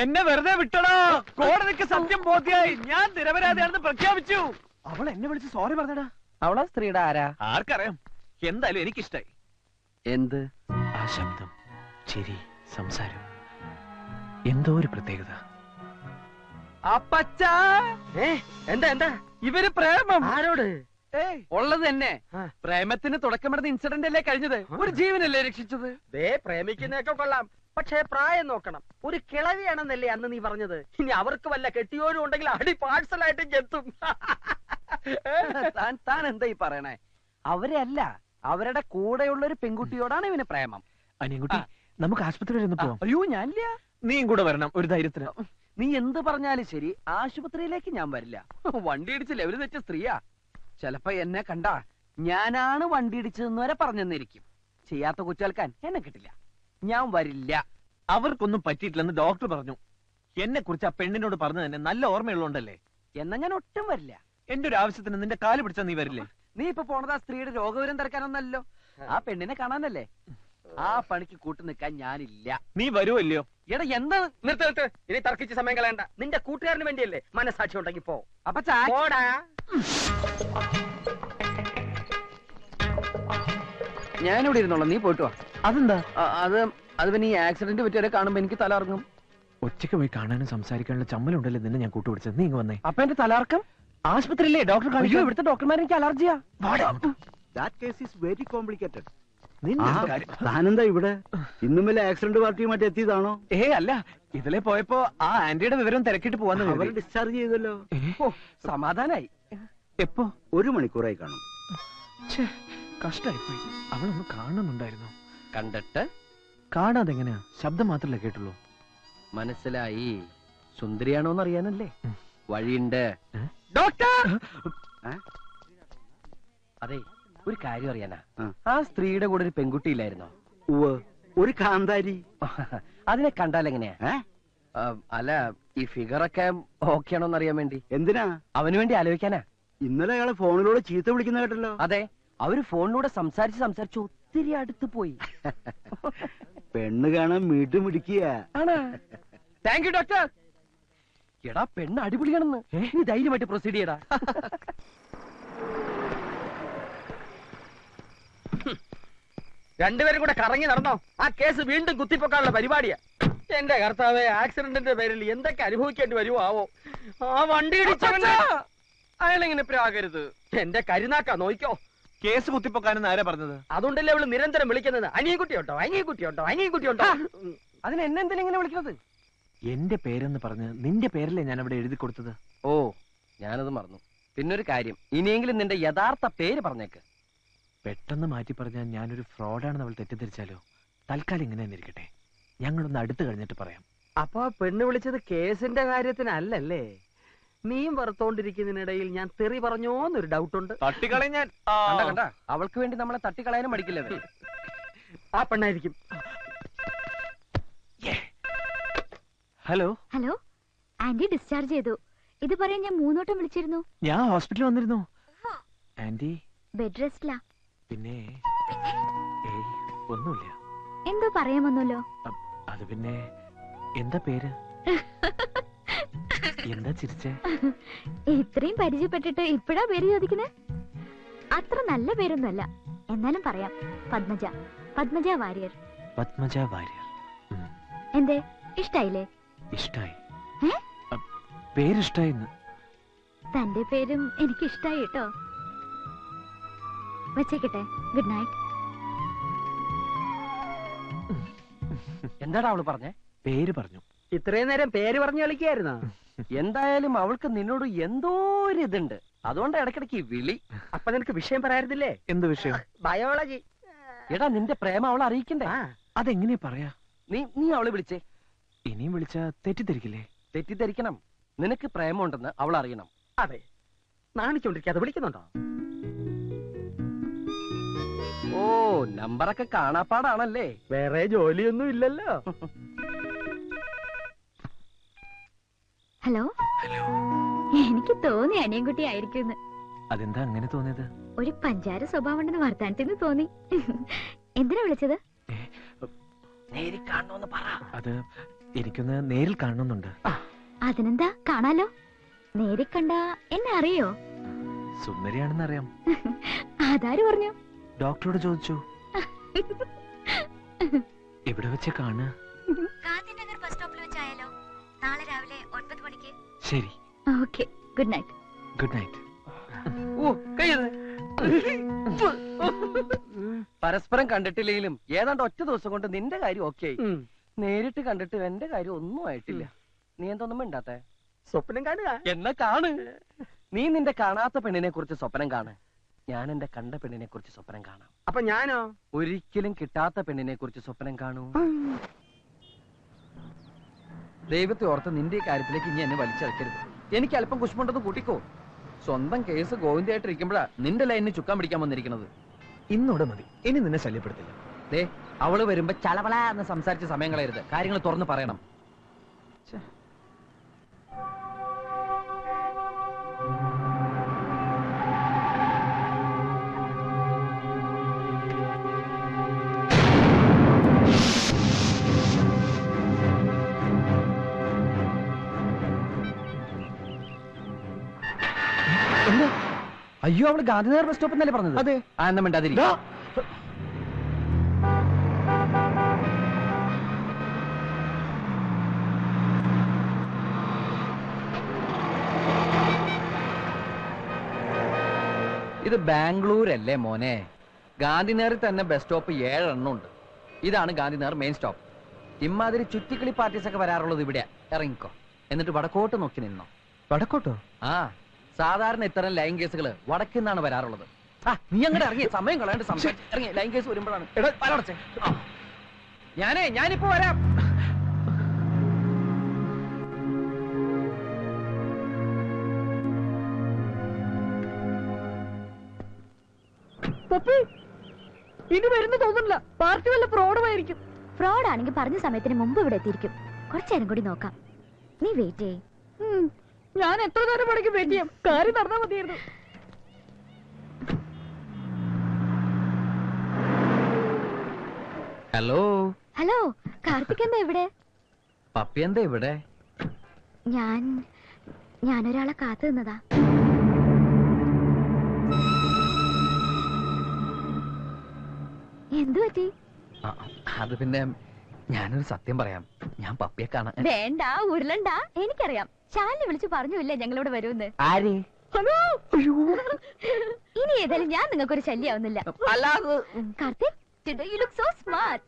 എന്നെ വെറുതെ വിട്ടടാ. കോടതിക്ക് സത്യം ബോധ്യായി. ഞാൻ നിരപരാധിയാണെന്ന് പ്രഖ്യാപിച്ചു. അവൾ എന്നെ വിളിച്ച് സോറി പറഞ്ഞടാ. അവളാ സ്ത്രീയുടെ ആരാ? ആർക്കറിയാം. എന്തായാലും എനിക്കിഷ്ടായി. എന്ത്? ആ ശബ്ദം, ചിരി, സംസാരം, എന്തോ ഒരു പ്രത്യേകത. അപ്പച്ചാ എന്താ എന്താ ഇവര് പ്രേമം? ആരോട്? ഉള്ളത് തന്നെ. പ്രേമത്തിന് തുടക്കമിടുന്ന ഇൻസിഡന്റ് അല്ലേ കഴിഞ്ഞത്? ഒരു ജീവനല്ലേ രക്ഷിച്ചത്? പ്രേമിക്കുന്നതൊക്കെ കൊള്ളാം, പക്ഷേ പ്രായം നോക്കണം. ഒരു കിളവിയാണെന്നല്ലേ അന്ന് നീ പറഞ്ഞത്. ഇനി അവർക്ക് വല്ല കെട്ടിയോരും ഉണ്ടെങ്കിൽ അടി പാഴ്സലായിട്ട് എത്തും. താൻ എന്താ ഈ പറയണേ? അവരെ അല്ല, അവരുടെ കൂടെയുള്ള ഒരു പെൺകുട്ടിയോടാണ് ഇവന് പ്രേമം. അനിയൻകുട്ടി, നമുക്ക് ആശുപത്രി വരെ ഒന്ന് പോവാം. അയ്യോ ഞാനില്ല. നീയും കൂടെ വരണം ഒരു ധൈര്യത്തിന്. നീ എന്ത് പറഞ്ഞാലും ശരി, ആശുപത്രിയിലേക്ക് ഞാൻ വരില്ല. വണ്ടി ഇടിച്ച് ലെവല് തെറ്റ സ്ത്രീയാ. ചിലപ്പോ എന്നെ കണ്ടാ ഞാനാണ് വണ്ടി ഇടിച്ചതെന്ന് വരെ പറഞ്ഞെന്നിരിക്കും. ചെയ്യാത്ത കുറ്റേൽക്കാൻ എന്നെ കിട്ടില്ല. ഞാൻ വരില്ല. അവർക്കൊന്നും പറ്റിയിട്ടില്ലെന്ന് ഡോക്ടർ പറഞ്ഞു. എന്നെ കുറിച്ച് ആ പെണ്ണിനോട് പറഞ്ഞു തന്നെ നല്ല ഓർമ്മയുള്ളതുകൊണ്ടല്ലേ. എന്നാ ഞാൻ ഒട്ടും വരില്ല. എന്റെ ഒരു ആവശ്യത്തിന് നിന്റെ കാല് പിടിച്ചാ നീ വരില്ലേ? നീ ഇപ്പൊ പോണത് ആ സ്ത്രീയുടെ രോഗവിവരം തിരക്കാനൊന്നല്ലോ, ആ പെണ്ണിനെ കാണാനല്ലേ. ആ പണിക്ക് കൂട്ടു നിൽക്കാൻ ഞാനില്ല. നീ വരുമല്ലയോ? എടാ എന്താ? നിർത്ത്. ഇനി തർക്കിച്ച് സമയം കളയണ്ട. നിന്റെ കൂട്ടുകാരന് വേണ്ടിയല്ലേ. മനസാക്ഷി ഉണ്ടെങ്കിൽ പോ. അപ്പൊ ഞാനിവിടെ ഇരുന്നോളാം, നീ പോയിട്ട് വാ. അതെന്താ? അത് പിന്നെ ഈ ആക്സിഡന്റ് പറ്റിയവരെ കാണുമ്പോ എനിക്ക് തലർങ്ങും. ഒറ്റയ്ക്ക് പോയി കാണാനും സംസാരിക്കാനുള്ള ചമ്മലുണ്ടല്ലോ നിന്നെ ഞാൻ കൂട്ടുപിടിച്ചത്. നീ ഇങ്ങ് വന്നേ. അപ്പൊ എന്റെ തലർക്കം ആശുപത്രിയില്ലേ ഡോക്ടർ കാണിക്കോ? ഇവിടുത്തെ ഡോക്ടർമാരെ എനിക്ക് അലർജിയാ. താനെന്താ ഇവിടെ? ഇന്നും വല്ല ആക്സിഡന്റ് പാർട്ടിയുമായിട്ട് എത്തിയതാണോ? അല്ല, ഇതിലെ പോയപ്പോ ആ ആന്റിയുടെ വിവരം തിരക്കിട്ട് പോവാന്ന്. അവർ ഡിസ്ചാർജ് ചെയ്തല്ലോ. സമാധാനായി. എപ്പോ? 1 മണിക്കൂറായി കാണും. കഷ്ടായിപ്പോയി. അവളൊന്ന് കാണുന്നുണ്ടായിരുന്നു. കണ്ടിട്ട് കാണാതെ എങ്ങനെയാ? ശബ്ദം മാത്രല്ലേ കേട്ടുള്ളൂ. മനസ്സിലായി. സുന്ദരിയാണോന്ന് അറിയാനല്ലേ. വഴിയുണ്ട്. ഡോക്ടർ, അതെ, ഒരു കാര്യം അറിയാനാ. ആ സ്ത്രീയുടെ കൂടെ ഒരു പെൺകുട്ടി ഇല്ലായിരുന്നോ? ഒരു കാന്താരി. അതിനെ കണ്ടാൽ എങ്ങനെയാ? അല്ല, ഈ ഫിഗറൊക്കെ ഓക്കെ ആണോന്ന് അറിയാൻ വേണ്ടി. എന്തിനാ? അവന് വേണ്ടി ആലോചിക്കാനാ. ഇന്നലെ അയാളെ ഫോണിലൂടെ ചീത്ത വിളിക്കുന്ന കേട്ടല്ലോ. അതെ, അവര് ഫോണിലൂടെ സംസാരിച്ച് ഒത്തിരി അടുത്ത് പോയി. പെണ്ണ് കാണാൻ മീട്ട് മിടിക്കുക. Thank you doctor. എടാ, പെണ്ണ് അടിപൊളിയാണെന്ന്. നീ ധൈര്യമായിട്ട് പ്രൊസീഡ് ചെയ്യടാ. രണ്ടുപേരും കൂടെ കറങ്ങി നടന്നോ? ആ കേസ് വീണ്ടും കുത്തിപ്പൊക്കാനുള്ള പരിപാടിയാ. എന്റെ കർത്താവേ, ആക്സിഡന്റിന്റെ പേരിൽ എന്തൊക്കെ അനുഭവിക്കേണ്ടി വരുമോ ആവോ. ആ വണ്ടി ഇടിച്ചവന് അയാളെങ്ങനെ പ്രാകരുത്. എന്റെ കരുനാക്കാ, നോയിക്കോ. കേസ് കുത്തിപ്പൊക്കാനെന്ന് ആരാ പറഞ്ഞത്? അതുകൊണ്ടല്ലേ അവള് നിരന്തരം വിളിക്കുന്നത്. അനിയൻകുട്ടിയുണ്ടോ. അതിന് എന്നെന്തിനാ ഇങ്ങനെ വിളിക്കുന്നത്? എന്റെ പേരെന്ന് പറഞ്ഞ് നിന്റെ പേരല്ലേ ഞാൻ അവിടെ എഴുതി കൊടുത്തത്. ഓ, ഞാനത് മറന്നു. പിന്നൊരു കാര്യം, ഇനിയെങ്കിലും നിന്റെ യഥാർത്ഥ പേര് പറഞ്ഞേക്ക്. പെട്ടെന്ന് മാറ്റി പറഞ്ഞാൽ ഞാനൊരു ഫ്രോഡാണെന്ന് അവൾ തെറ്റിദ്ധരിച്ചാലോ? തൽക്കാലം ഇങ്ങനെ തന്നെ ഇരിക്കട്ടെ. ഞങ്ങളൊന്ന് അടുത്ത് കഴിഞ്ഞിട്ട് പറയാം. അപ്പൊ പെണ്ണ് വിളിച്ചത് കേസിന്റെ കാര്യത്തിനല്ലേ? നീയും വറുത്തോണ്ടിരിക്കുന്നതിനിടയിൽ ഞാൻ തെറി പറഞ്ഞോന്നൊരു ഡൗട്ടുണ്ട്. തട്ടിക്കളയും ഞാൻ. കണ്ട, അവൾക്ക് വേണ്ടി നമ്മളെ തട്ടിക്കളയാനും മടിക്കില്ല. ആ പെണ്ണായിരിക്കും. ഹലോ. ആന്റി ഡിസ്ചാർജ് ചെയ്തു. ഇത് പറയാൻ ഞാൻ 3 വട്ടം വിളിച്ചിരുന്നു. ഞാൻ ഹോസ്പിറ്റലിൽ വന്നിരുന്നു. ആന്റി ബെഡ് റെസ്റ്റിലാ. പിന്നെ ഒന്നുമില്ല. എന്തോ പറയാമെന്നല്ലോ. അത് പിന്നെ എന്താ പേര്? എന്താ ചിരിച്ചേ? ഇത്രയും പരിചയപ്പെട്ടിട്ട് ഇപ്പഴാ പേര് ചോദിക്കുന്നേ? അത്ര നല്ല പേരൊന്നുമല്ല, എന്നാലും പറയാം. പത്മജ വാര്യർ. പത്മജ വാര്യർ. എന്തേ, ഇഷ്ടായില്ലേ? ഇഷ്ടായി. പേരിഷ്ടായിന്ന്. തന്റെ പേരും എനിക്ക് ഇഷ്ടായി കേട്ടോ. വെച്ചേക്കട്ടെ. Good night. എന്താടാ അവള് പറഞ്ഞേ? പേര് പറഞ്ഞു. ഇത്രയും നേരം പേര് പറഞ്ഞു കളിക്കായിരുന്നോ? എന്തായാലും അവൾക്ക് നിന്നോട് എന്തോ ഒരു ഇതുണ്ട്. അതുകൊണ്ട് ഇടയ്ക്കിടയ്ക്ക് വിളി. അപ്പൊ നിനക്ക് വിഷയം പറയാറില്ലേ? എന്ത് വിഷയം? ബയോളജി. എടാ, നിന്റെ പ്രേമം അവളെ അറിയിക്കണ്ടേ? അതെങ്ങനെയാ പറയാ? നീ അവളെ വിളിച്ചേ. ഇനിയും വിളിച്ചാ തെറ്റിദ്ധരിക്കില്ലേ? തെറ്റിദ്ധരിക്കണം. നിനക്ക് പ്രേമമുണ്ടെന്ന് അവൾ അറിയണം. അതെ, നാണിച്ചോണ്ടിരിക്കാതെ വിളിക്കുന്നുണ്ടോ? ഓ, നമ്പറൊക്കെ കാണാപ്പാടാണല്ലേ. വേറെ ജോലിയൊന്നും ഇല്ലല്ലോ. ഹലോ. എനിക്ക് തോന്നി അനിയൻകുട്ടി ആയിരിക്കും. അതെന്താ അങ്ങനെ തോന്നിയത്? ഒരു പഞ്ചാര സ്വഭാവം ഉണ്ടെന്ന് വർത്താനത്തിന് തോന്നി. എന്തിനാ വിളിച്ചത്? നേരി കാണണോന്ന് പറ. അത് എനിക്കൊന്ന് നേരിൽ കാണണമെന്നുണ്ട്. അതിനെന്താ, കാണാലോ. നേരിൽ കണ്ട എന്നെ അറിയോ? സുന്ദരിയാണെന്ന് അറിയാം. അതാര് പറഞ്ഞു? ഡോക്ടറോട് ചോദിച്ചു. എവിടെ വെച്ച് കാണുക? ഗാന്ധിനഗർ ബസ് സ്റ്റോപ്പിൽ വെച്ചായാലോ? നാളെ രാവിലെ 9 മണിക്ക്. ശരി. Okay, good night. Good night. പരസ്പരം കണ്ടിട്ടില്ലെങ്കിലും ഏതാണ്ട് ഒറ്റ ദിവസം കൊണ്ട് നിന്റെ കാര്യം ഓക്കെ ആയി. നേരിട്ട് കണ്ടിട്ട് എന്റെ കാര്യം ഒന്നും ആയിട്ടില്ല. നീ എന്തൊന്നും മിണ്ടാത്തെ? സ്വപ്നം കാണുക. എന്നാ കാണ്. നീ നിന്റെ കാണാത്ത പെണ്ണിനെ കുറിച്ച് സ്വപ്നം കാണ്. ഞാൻ എന്റെ കണ്ട പെണ്ണിനെ കുറിച്ച് സ്വപ്നം കാണാം. അപ്പൊ ഞാനോ? ഒരിക്കലും കിട്ടാത്ത പെണ്ണിനെ കുറിച്ച് സ്വപ്നം കാണൂ. ദൈവത്തെ ഓർത്ത് നിന്റെ ഈ കാര്യത്തിലേക്ക് ഇനി എന്നെ വലിച്ചടക്കരുത്. എനിക്ക് അല്പം കുശുമുണ്ടെന്ന് കൂട്ടിക്കോ. സ്വന്തം കേസ് ഗോവിന്ദയായിട്ടിരിക്കുമ്പോഴാ നിന്റെ ലൈനിന് ചുക്കാൻ പിടിക്കാൻ വന്നിരിക്കുന്നത്. ഇന്നോടെ മതി, ഇനി നിന്നെ ശല്യപ്പെടുത്തില്ല. ദേ, അവള് വരുമ്പോ ചളവള എന്ന് സംസാരിച്ച് സമയം കളയരുത്. കാര്യങ്ങൾ തുറന്ന് പറയണം. അയ്യോ, അവള് ഗാന്ധിനഗർ ബസ് സ്റ്റോപ്പ് എന്നല്ലേ പറഞ്ഞത്? അതെ. ആ, എന്നാ മിണ്ടാതിരി. ഇത് ബാംഗ്ലൂരല്ലേ മോനെ? ഗാന്ധിനഗറിൽ തന്നെ ബസ് സ്റ്റോപ്പ് 7 എണ്ണം ഉണ്ട്. ഇതാണ് ഗാന്ധിനഗർ മെയിൻ സ്റ്റോപ്പ്. ഇമാതിരി ചുറ്റിക്കളി പാർട്ടീസ് ഒക്കെ വരാറുള്ളത് ഇവിടെ. ഇറങ്ങിക്കോ, എന്നിട്ട് വടക്കോട്ട് നോക്കി നിന്നോ. വടക്കോട്ടോ? ആ, സാധാരണ ഇത്തരം ലൈൻ കേസുകൾ വടക്കിൽ നിന്നാണ് വരാറുള്ളത്. ആ, നീ അങ്ങോട്ട് ഇറങ്ങി, സമയം കളയാണ്ട് ഇറങ്ങി. ലൈൻ കേസ് വരുമ്പോഴാണ്. ഞാനിപ്പോ വരാം. ഇനി വരുന്ന തോന്നുന്നില്ല. പാർട്ടി വല്ല ഫ്രോഡുമായിരിക്കും. ഫ്രോഡ് ആണെങ്കിൽ പറഞ്ഞ സമയത്തിന് മുമ്പ് ഇവിടെ എത്തിയിരിക്കും. കുറച്ചേരം കൂടി നോക്കാം. നീ വെയിറ്റ് ചെയ്യ്. ഞാൻ എത്ര നേരം പണിക്ക് വെയിറ്റ് ചെയ്യാം. കാര്യം നടന്നാ മതിയായിരുന്നു. ഹലോ. ഹലോ, കാർത്തിക് എന്താ ഇവിടെ? പപ്പി എന്താ ഇവിടെ? ഞാനൊരാളെ കാത്തു നിന്നതാ. എന്തു പറ്റി? അത് പിന്നെ ഞാനൊരു സത്യം പറയാം. ഞാൻ പപ്പിയെ കാണാൻ. വേണ്ട, ഉരുളണ്ട. എനിക്കറിയാം. ശാലിനെ വിളിച്ചു പറഞ്ഞില്ലേ ഞങ്ങളിവിടെ വരുമെന്ന്. ആര്? ഇനി ഏതായാലും ഞാൻ നിങ്ങൾക്കൊരു ശല്യാവുന്നില്ല. അല്ലാതെ Karthik, today you look so smart.